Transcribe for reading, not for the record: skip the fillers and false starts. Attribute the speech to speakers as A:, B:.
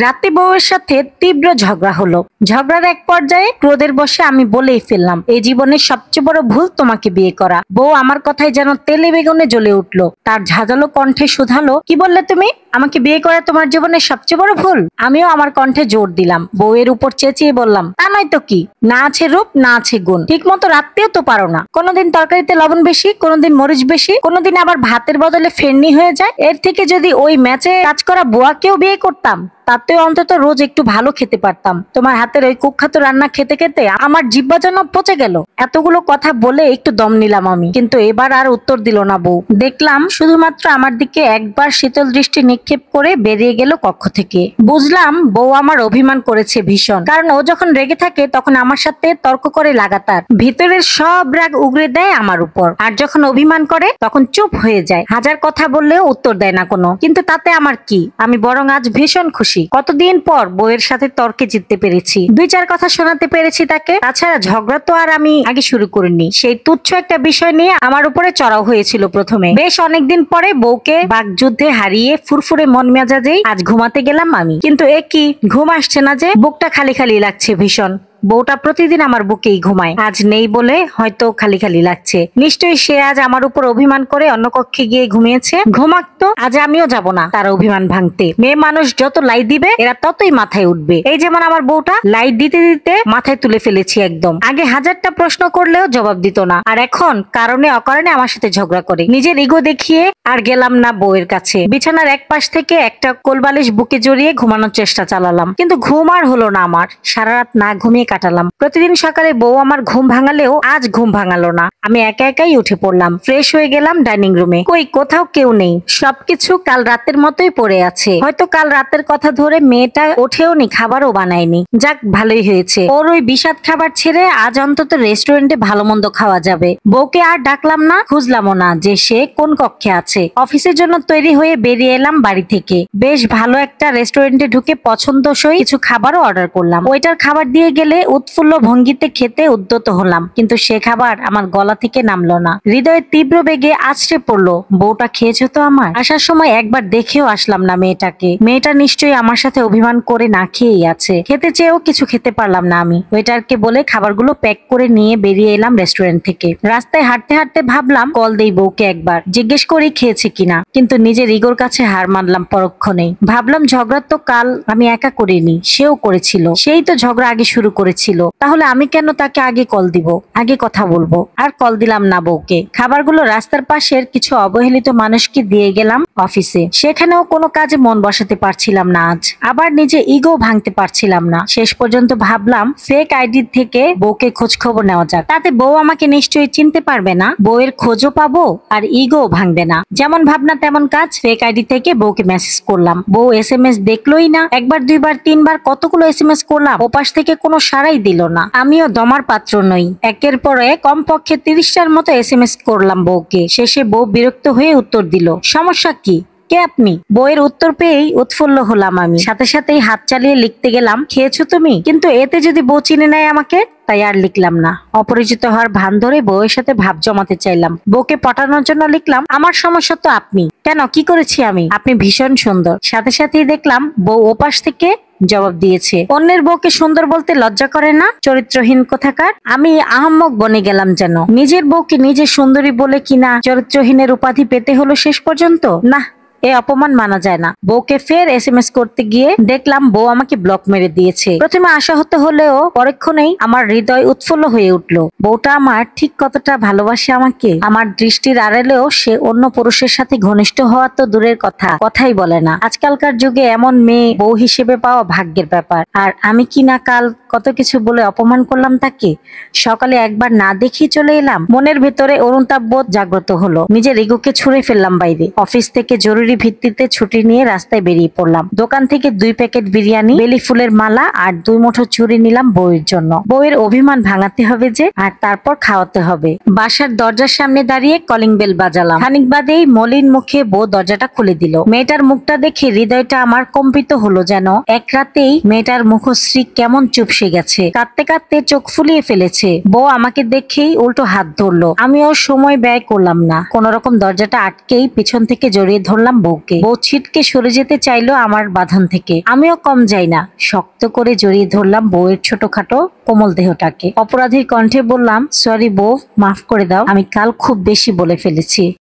A: রাতে বউয়ের সাথে তীব্র ঝগড়া হলো। ঝগড়ার এক পর্যায়ে ক্রোধের বশে আমি বলেই ফেললাম, এই জীবনের সবচেয়ে বড় ভুল তোমাকে বিয়ে করা। বউ আমার কথায় যেন তেলে বেগুনে জ্বলে উঠলো। তার ঝাঁঝালো কণ্ঠে শুধালো, কি বললে তুমি? আমাকে বিয়ে করা তোমার জীবনের সবচেয়ে বড় ভুল? আমিও আমার কণ্ঠে জোর দিলাম। বউয়ের উপর চেঁচিয়ে বললাম, তা নয় তো কি, না আছে রূপ না আছে গুণ, ঠিক মতো রাখতেও তো পারো না। কোনোদিন তরকারিতে লবণ বেশি, কোনোদিন মরিচ বেশি, কোনোদিন আবার ভাতের বদলে ফেরনি হয়ে যায়। এর থেকে যদি ওই ম্যাচে কাজ করা বুয়াকেও বিয়ে করতাম, তাতেও অন্তত রোজ একটু ভালো খেতে পারতাম। তোমার হাতের ওই কুখ্যাত রান্না খেতে খেতে আমার জিহ্বা যেন পচে গেল। এতগুলো কথা বলে একটু দম নিলাম আমি, কিন্তু এবার আর উত্তর দিল না বউ। দেখলাম শুধুমাত্র আমার দিকে একবার শীতল দৃষ্টি নিক্ষেপ করে বেরিয়ে গেল কক্ষ থেকে। বুঝলাম বউ আমার অভিমান করেছে ভীষণ, কারণ ও যখন রেগে থাকে তখন আমার সাথে তর্ক করে লাগাতার। ভিতরের সব রাগ উগরে দেয় আমার উপর, আর যখন অভিমান করে তখন চুপ হয়ে যায়। হাজার কথা বললেও উত্তর দেয় না কোনো। কিন্তু তাতে আমার কি, আমি বরং আজ ভীষণ খুশি। কতদিন পর বউয়ের সাথে তর্কে জিততে পেরেছি, দুই চার কথা শোনাতে পেরেছি তাকে। তাছাড়া ঝগড়া তো আর আমি আগে শুরু করিনি, সেই তুচ্ছ একটা বিষয় নিয়ে আমার উপরে চড়াও হয়েছিল প্রথমে। বেশ অনেকদিন পরে বউকে বাকযুদ্ধে হারিয়ে ফুরফুরে মন মেজাজেই আজ ঘুমাতে গেলাম আমি। কিন্তু এ কি, ঘুম আসছে না যে, বুকটা খালি খালি লাগছে ভীষণ। বউটা প্রতিদিন আমার বুকেই ঘুমায়, আজ নেই বলে হয়তো খালি খালি লাগছে। নিশ্চয়ই সে আজ আমার উপর অভিমান করে অন্য কক্ষে গিয়ে ঘুমিয়েছে। ঘুমাক তো, আজ আমিও যাব না তার অভিমান ভাঙতে। মেয়ে মানুষ যত লাই দিবে এরা ততই মাথায় উঠবে। এই যেমন আমার বউটা, লাইট দিতে দিতে মাথায় তুলে ফেলেছি একদম। আগে হাজারটা প্রশ্ন করলেও জবাব দিত না, আর এখন কারণে অকারণে আমার সাথে ঝগড়া করে। নিজের ইগো দেখিয়ে আর গেলাম না বউয়ের কাছে। বিছানার এক পাশ থেকে একটা কোলবালিশ বুকে জড়িয়ে ঘুমানোর চেষ্টা চালালাম, কিন্তু ঘুম আর হলো না আমার। সারা রাত না ঘুমিয়ে কাটালাম। প্রতিদিন সকালে বউ আমার ঘুম ভাঙালেও আজ ঘুম ভাঙালো না। আমি একা একাই উঠে পড়লাম, ফ্রেশ হয়ে গেলাম ডাইনিং রুমে। কই, কোথাও কেউ নেই, সবকিছু কাল রাতের মতোই পড়ে আছে। হয়তো কাল রাতের কথা ধরে মেয়েটা ওঠেও নি, খাবারও বানায়নি। যাক, ভালোই হয়েছে। ওর ওই বিষাদ খাবার ছেড়ে আজ অন্তত রেস্টুরেন্টে ভালো মন্দ খাওয়া যাবে। বউকে আর ডাকলাম না, খুঁজলামও না যে সে কোন কক্ষে আছে। অফিসের জন্য তৈরি হয়ে বেরিয়ে এলাম বাড়ি থেকে। বেশ ভালো একটা রেস্টুরেন্টে ঢুকে পছন্দসই কিছু খাবারও অর্ডার করলাম। ওইটার খাবার দিয়ে গেলে উৎফুল্ল ভঙ্গিতে খেতে উদ্যত হলাম, কিন্তু সে খাবার আমার গলা থেকে নামলো না। হৃদয়ে তীব্র বেগে আছড়ে পড়লো, বউটা খেয়েছো তো আমার? আসার সময় একবার দেখেও আসলাম না মেয়েটাকে। মেয়েটা নিশ্চয়ই আমার সাথে অভিমান করে না খেয়েই আছে। খেতে চেয়েও কিছু খেতে পারলাম না আমি। ওয়েটারকে বলে খাবারগুলো প্যাক করে নিয়ে বেরিয়ে এলাম রেস্টুরেন্ট থেকে। রাস্তায় হাঁটতে হাঁটতে ভাবলাম কল দেই বউকে, একবার জিজ্ঞেস করি খেয়েছে কিনা। কিন্তু নিজের ইগোর কাছে হার মানলাম পরক্ষণেই। ভাবলাম ঝগড়া তো কাল আমি একা করিনি, সেও করেছিল। সেই তো ঝগড়া আগে শুরু করেছিল, তাহলে আমি কেন তাকে আগে কল দিব, আগে কথা বলবো। আর কল দিলাম না বউকে। খাবারগুলো রাস্তার পাশের কিছু অবহেলিত মানুষকে দিয়ে গেলাম অফিসে। সেখানেও কোনো কাজে মন বসাতে পারছিলাম না আজ, আবার নিজে ইগো ভাঙতে পারছিলাম না। শেষ পর্যন্ত ভাবলাম ফেক আইডি থেকে বউকে খোঁজ খবর নেওয়া যাক, তাতে বউ আমাকে নিশ্চয়ই চিনতে পারবে না, বউয়ের খোঁজও পাবো আর ইগো ভাঙবে না। যেমন ভাবনা তেমন কাজ, ফেক আইডি থেকে বউকে মেসেজ করলাম। বউ এসএমএস দেখলোই না। একবার দুইবার তিনবার কতগুলো এসএমএস করলাম, ওপাশ থেকে কোনো সাড়াই দিল না। আমিও দমার পাত্র নই, একের পর এক কমপক্ষে 30টার মতো এসএমএস করলাম বউকে। শেষে বউ বিরক্ত হয়ে উত্তর দিল, সমস্যা কি, কে আপনি? বইয়ের উত্তর পেয়েই উৎফুল্ল হলাম আমি। সাথে সাথেই হাত চালিয়ে লিখতে গেলাম, খেয়েছো তুমি? কিন্তু এতে যদি বউ চিনে নেয় আমাকে, তাই আর লিখলাম না। অপরিচিত হওয়ার ভান ধরে বউয়ের সাথে ভাব জমাতে চাইলাম। বউকে পটানোর জন্য লিখলাম, আমার সমস্যা তো আপনি। কেন, কি করেছি আমি? আপনি ভীষণ সুন্দর। সাথে সাথেই দেখলাম বউ ওপাশ থেকে জবাব দিয়েছে, অন্যের বউকে সুন্দর বলতে লজ্জা করে না, চরিত্রহীন কোথাকার। আমি আহাম্মক বনে গেলাম যেন। নিজের বউকে নিজে সুন্দরী বলে কিনা চরিত্রহীনের উপাধি পেতে হলো শেষ পর্যন্ত। না, এ অপমান মানা যায় না। বউকে ফের এসএমএস করতে গিয়ে দেখলাম বউ আমাকে ব্লক মেরে দিয়েছে। প্রথমে আশাহত হলেও পরক্ষণেই আমার হৃদয় উৎফুল্ল হয়ে উঠলো। বউটা আমার ঠিক কতটা ভালোবাসে আমাকে। আমার দৃষ্টির আড়ালেও সে অন্য পুরুষের সাথে ঘনিষ্ঠ হওয়া তো দূরের কথা, কথাই বলে না। আজকালকার যুগে এমন মেয়ে বউ হিসেবে পাওয়া ভাগ্যের ব্যাপার। আর আমি কি না কাল কত কিছু বলে অপমান করলাম তাকে। সকালে একবার না দেখি চলে এলাম। মনের ভেতরে অনুতাপ বোধ জাগ্রত হলো। নিজের ইগোকে ছুঁড়ে ফেললাম বাইরে। অফিস থেকে জরুরি ভিত্তিতে ছুটি নিয়ে রাস্তায় বেরিয়ে পড়লাম। দোকান থেকে 2 প্যাকেট বিরিয়ানি, বেলি ফুলের মালা আর 2 মুঠো চুড়ি নিলাম বউয়ের জন্য। বউয়ের অভিমান ভাঙাতে হবে যে, আর তারপর খাওয়াতে হবে। বাসার দরজার সামনে দাঁড়িয়ে কলিং বেল বাজালাম। খানিক বাদেই মলিন মুখে বউ দরজাটা খুলে দিল। মেয়েটার মুখটা দেখে হৃদয়টা আমার কম্পিত হলো, যেন এক রাতেই মেয়েটার মুখশ্রী কেমন চুপসে গেছে। কাঁদতে কাঁদতে চোখ ফুলিয়ে ফেলেছে। বউ আমাকে দেখেই উল্টো হাত ধরলো। আমিও সময় ব্যয় করলাম না, কোন রকম দরজাটা আটকেই পিছন থেকে জড়িয়ে ধরলাম বউকে। বউ ছিটকে সরে যেতে চাইলো আমার বাঁধন থেকে। আমিও কম যাই না, শক্ত করে জড়িয়ে ধরলাম বউয়ের ছোটখাটো কোমল দেহটাকে। অপরাধীর কণ্ঠে বললাম, সরি বউ, মাফ করে দাও, আমি কাল খুব বেশি বলে ফেলেছি।